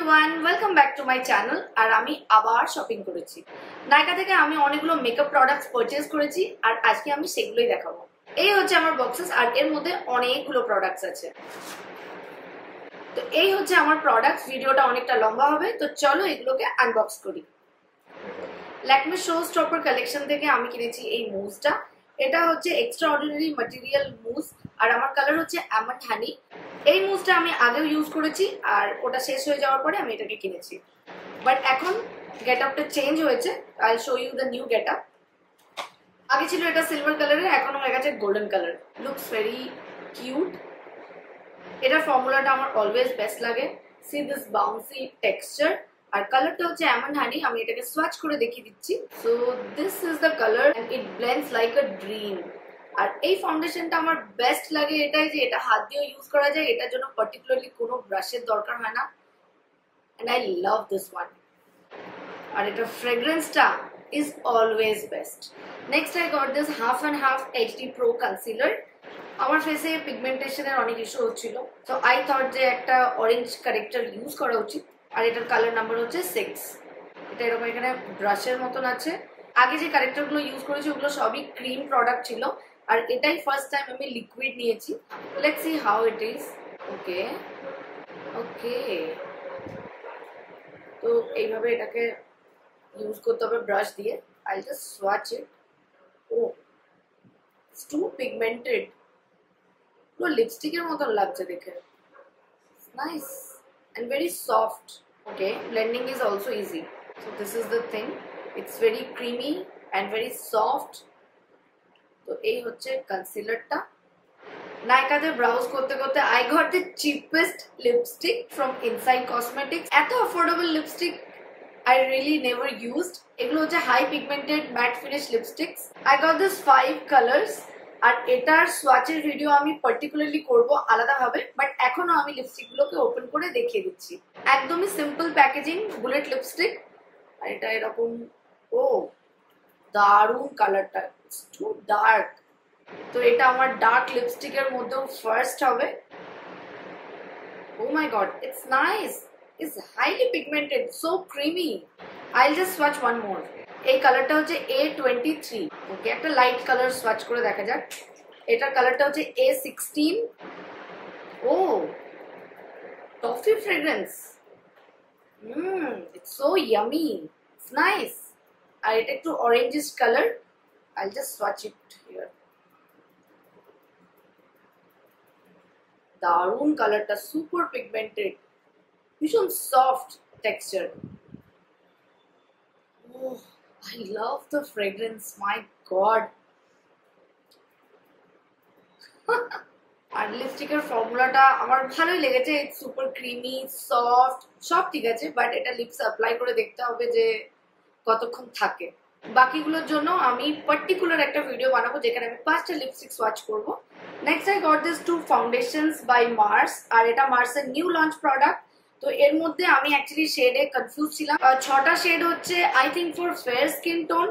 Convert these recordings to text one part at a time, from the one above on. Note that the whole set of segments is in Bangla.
Everyone, welcome back to my channel. আর আমি আবার শপিং করেছি নাইকা থেকে। আমি অনেকগুলো মেকআপ প্রোডাক্টস পারচেজ করেছি আর আজকে আমি সেগুলোই দেখাবো। এই হচ্ছে আমার বক্সেস আর এর মধ্যে অনেকগুলো প্রোডাক্টস আছে। তো এই হচ্ছে আমার প্রোডাক্টস। ভিডিওটা অনেকটা লম্বা হবে, তো চলো এগুলোকে আনবক্স করি। ল্যাকমে শো স্টপার কালেকশন থেকে আমি কিনেছি এই মুজটা। এটা হচ্ছে এক্সট্রা অর্ডিনারি ম্যাটেরিয়াল মুজ আর আমার কালার হচ্ছে আমন্ড হানি। এই মুজটা আমি আগেও ইউজ করেছি আর ওটা শেষ হয়ে যাওয়ার পরে আমি এটাকে কিনেছি। বাট এখন গেট আপটা চেঞ্জ হয়েছে। I show you the new get up. আগে ছিল এটা সিলভার কালারের, এখন হয়ে গেছে golden colour. Looks very cute. এটার ফর্মুলাটা আমার অলওয়েজ বেস্ট লাগে। সি দিস বাউন্সি টেক্সচার আর কালারটা হচ্ছে আমন্ড হানি। আমি এটাকে সোয়াচ করে দেখিয়ে দিচ্ছি। So this is the colour and it blends like a dream. আর এই ফাউন্ডেশনটা আমার বেস্ট লাগে এটাই যে এটা হাত দিয়েও ইউজ করা যায়। এটার জন্য পার্টিকুলারলি কোনো ব্রাশের দরকার হয় না। And I love this one. আর এটা ফ্রেগ্রেন্সটা is always best. Next I got this half and half HD pro concealer. আমার ফেসে পিগমেন্টেশনের অনেক ইস্যু হচ্ছিল, তো আই থট যে একটা অরেঞ্জ কারেক্টার ইউজ করা উচিত। আর এটার কালার নাম্বার হচ্ছে 6। এটা এরকম এখানে ব্রাশের মতন আছে। আগে যে কারেক্টারগুলো ইউজ করেছি ওগুলো সবই ক্রিম প্রোডাক্ট ছিল আর এটাই ফার্স্ট টাইম আমি লিকুইড নিয়েছি। Let's see how it is. Okay okay, তো এইভাবে এটাকে ইউজ করতে হবে ব্রাশ দিয়ে। I just swatch it. Oh it's too pigmented, পুরো লিপস্টিকের মতন লাগছে দেখে। Nice and very soft. Okay, blending is also easy. So this is the thing. It's very creamy and very soft. তো এই হচ্ছে কনসিলারটা। নাইকাতে ব্রাউজ করতে করতে I got the cheapest lipstick from Inside Cosmetics. এত affordable lipstick I really never used. এগুলো হচ্ছে high pigmented matte finish lipsticks. I got this 5 colors. আর এটার সোয়াচের ভিডিও আমি পার্টিকুলারলি করব আলাদাভাবে, বাট এখনো আমি লিপস্টিকগুলোকে ওপেন করে দেখিয়ে দিচ্ছি। একদমই সিম্পল প্যাকেজিং, বুলেট লিপস্টিক। আর এটা এরকম। ও দারুণ কালারটা, ইটস টু ডার্ক। তো এটা আমার ডার্ক লিপস্টিকের মধ্যেও ফার্স্ট হবে। Oh my god, it's nice. It's highly pigmented, so creamy. I'll just swatch one more. এই কালারটা হচ্ছে A23। ওকে, একটা লাইট কালার সোয়াচ করে দেখা যাক। এটার কালারটা হচ্ছে A16। Oh toffee fragrance. It's so yummy, it's nice. আর এটা একটু orangish colour. I'll just swatch it here. দারুণ কালারটা, সুপার পিগমেন্টেড, ভীষণ soft texture. Oh, I love the fragrance, my god. আর লিপস্টিকের ফর্মুলাটা আমার ভালোই লেগেছে। ইটস সুপার ক্রিমি, সফট, সব ঠিক আছে, বাট এটা লিপস অ্যাপ্লাই করে দেখতে হবে যে কতক্ষণ থাকে। বাকিগুলোর জন্য আমি পার্টিকুলার একটা ভিডিও বানাবো যেখানে আমি 5টা লিপস্টিক সোয়াচ করব। Next I got this 2 foundations by Mars. আর এটা মার্সের নিউ লঞ্চ প্রোডাক্ট। তো এর মধ্যে আমি অ্যাকচুয়ালি শেডে কনফিউজ ছিলাম। 6টা শেড হচ্ছে I think for fair skin tone,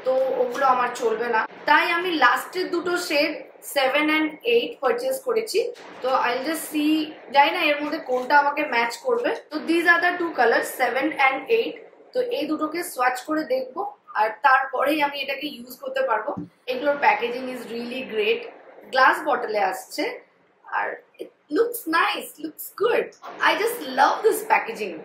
তো ওগুলো আমার চলবে না। তাই আমি লাস্টের দুটো শেড 7 and 8 পারচেজ করেছি। তো আই জাস্ট সি, জানি না এর মধ্যে কোনটা আমাকে ম্যাচ করবে। তো this are the 2 colour 7 and 8। তো এই দুটোকে সোয়াচ করে দেখবো আর তারপরেই আমি এটাকে ইউজ করতে পারবো। এগুলোর packaging is really great. Glass বটলে আসছে আর it looks nice, looks good. I just love this packaging.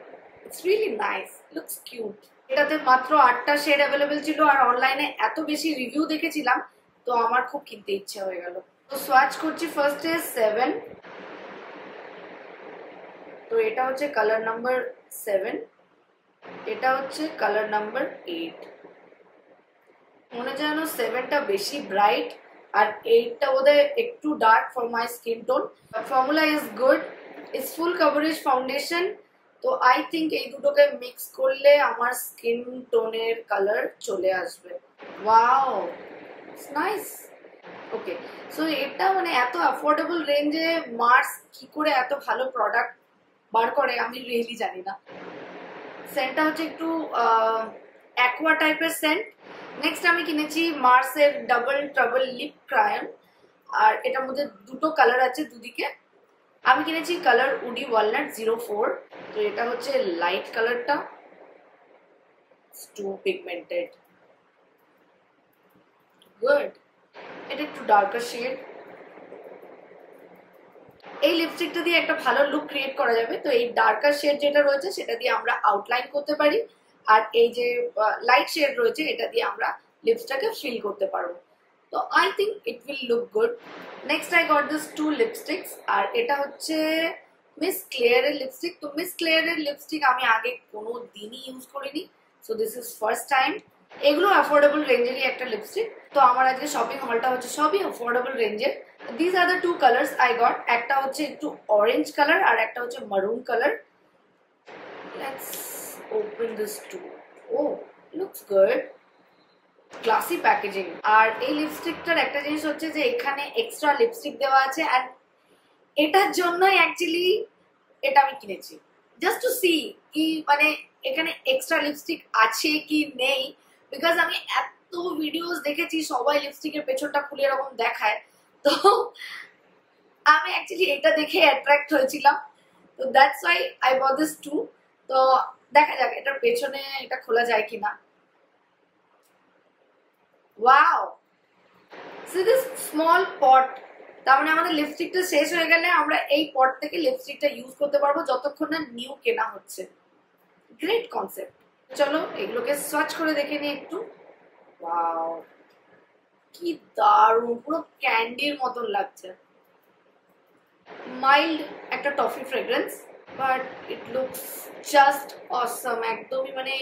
It's really nice, looks cute. এটাতে মাত্র 8টা শেড অ্যাভেলেবল ছিল আর অনলাইনে এত বেশি রিভিউ দেখেছিলাম, তো আমার খুব কিনতে ইচ্ছে হয়ে গেল। তো সোয়াচ করছি ফার্স্টে 7। তো এটা হচ্ছে কালার নাম্বার 7, এটা হচ্ছে কালার নাম্বার 8। মনে হয় যেন 7টা বেশি ব্রাইট আর 8টা বোধহয় একটু dark for my skin tone. Formula is good, it's full coverage foundation. তো আই থিঙ্ক এই দুটোকে মিক্স করলে আমার স্কিন টোনের কালার চলে আসবে। Wow, it's nice. Okay, so এটা মানে এত অ্যাফোর্ডেবল রেঞ্জে মার্স কি করে এত ভালো প্রোডাক্ট বার করে আমি রিয়েলি জানি না। সেন্টটা হচ্ছে একটু অ্যাকোয়া টাইপের সেন্ট। নেক্সট আমি কিনেছি মার্সের ডাবল ট্রাবল লিপ ক্রায়ন। আর এটার মধ্যে দুটো কালার আছে দুদিকে। আমি কিনেছি কালার উডি ওয়ালনাট 04। তো এটা হচ্ছে লাইট কালারটা, টু পিগমেন্টেড, গুড। এটা একটু ডার্কার শেড। এই লিপস্টিকটা দিয়ে একটা ভালো লুক ক্রিয়েট করা যাবে। তো এই ডার্কার শেড যেটা রয়েছে সেটা দিয়ে আমরা আউটলাইন করতে পারি, আর এই যে লাইট শেড রয়েছে এটা দিয়ে আমরা লিপসটাকে ফিল করতে পারবো। তো I think it will look good. Next I got this two lipsticks, আর এটা হচ্ছে মিস ক্লেয়ারের লিপস্টিক। তো মিস ক্লেয়ারের লিপস্টিক আমি আগে কোনো দিনই ইউজ করিনি, so this is first time. এগুলো অ্যাফোর্ডেবল রেঞ্জেরই একটা লিপস্টিক। তো আমার আজকে শপিং হলটা হচ্ছে সবই অ্যাফোর্ডেবল রেঞ্জের। This are the two colours I got. একটা হচ্ছে একটু অরেঞ্জ কালার আর একটা হচ্ছে maroon colour. Let's open this two. Oh looks good, classy packaging. আর এই লিপস্টিকটার একটা জিনিস হচ্ছে যে এখানে এক্সট্রা লিপস্টিক দেওয়া আছে, আর এটার জন্যই অ্যাকচুয়ালি এটা আমি কিনেছি, জাস্ট টু সি কি মানে এখানে এক্সট্রা লিপস্টিক আছে কি নেই। বিকজ আমি এত ভিডিওস দেখেছি সবাই লিপস্টিকের পেছনটা খুলে এরকম দেখায়, তো আমি অ্যাকচুয়ালি এটা দেখে অ্যাট্রাক্ট হয়েছিলাম। তো that's why I bought this too. তো দেখা যাক এটার পেছনে এটা খোলা যায় কিনা। Wow, see this small pot. তার মানে আমাদের লিপস্টিকটা শেষ হয়ে গেলে আমরা এই পট থেকে লিপস্টিকটা ইউজ করতে পারবো যতক্ষণ না নিউ কেনা হচ্ছে। Great concept. চলো এগুলোকে সোয়াচ করে দেখে নিই একটু। ওয়াও, কি দারুণ, পুরো ক্যান্ডির মতন লাগছে। মাইল্ড একটা toffee fragrance, but it looks just অসম। একদমই মানে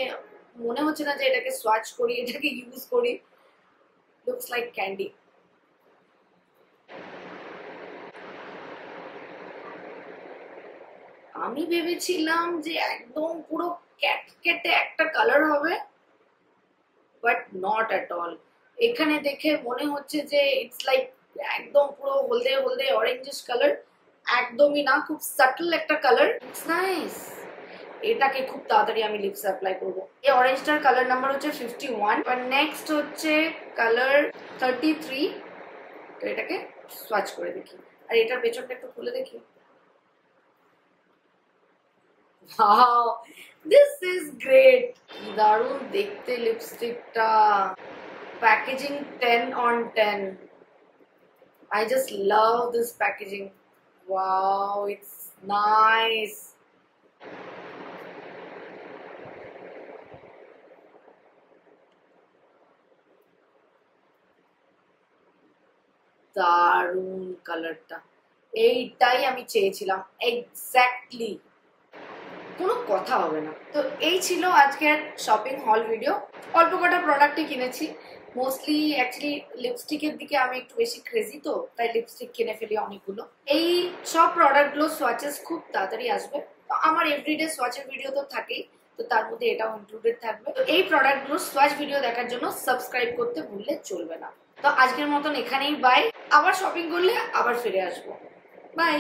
মনে হচ্ছে না যে এটাকে সোয়াচ করি, এটাকে ইউজ করি। Looks like candy. আমি ভেবেছিলাম যে একদম পুরো ক্যাটকেটে একটা কালার হবে, বাট নট এট অল। এখানে দেখে মনে হচ্ছে যে ইটস লাইক একদম পুরো হলদে হলদে অরেঞ্জিশ কালার। একদমই না, খুব সাটল একটা কালার। It's nice. এটাকে খুব তাড়াতাড়ি আমি লিপসে অ্যাপ্লাই করবো। এই অরেঞ্জটার কালার নাম্বার হচ্ছে 51। আর নেক্সট হচ্ছে কালার 33। তো এটাকে সোয়াচ করে দেখি, আর এটার পেছনটা একটু খুলে দেখি। Wow, this is great. দারুণ দেখতে লিপস্টিকটা। Packaging 10 on 10. I just love this packaging. Wow, it's nice. দারুণ কালারটা, এইটাই আমি চেয়েছিলাম এক্স্যাক্টলি, কোনো কথা হবে না। তো এই ছিল আজকের শপিং হল ভিডিও। অল্প কটা প্রোডাক্টই কিনেছি, মোস্টলি অ্যাকচুয়ালি লিপস্টিকের দিকে আমি একটু বেশি ক্রেজি, তো তাই লিপস্টিক কিনে ফেলি অনেকগুলো। এই সব প্রোডাক্টগুলো সোয়াচেস খুব তাড়াতাড়ি আসবে। তো আমার এভরিডে সোয়াচের ভিডিও তো থাকেই, তো তার মধ্যে এটাও ইনক্লুডেড থাকবে। তো এই প্রোডাক্টগুলো সোয়াচ ভিডিও দেখার জন্য সাবস্ক্রাইব করতে ভুললে চলবে না। তো আজকের মতন এখানেই বাই। আবার শপিং করলে আবার ফিরে আসবো। বাই।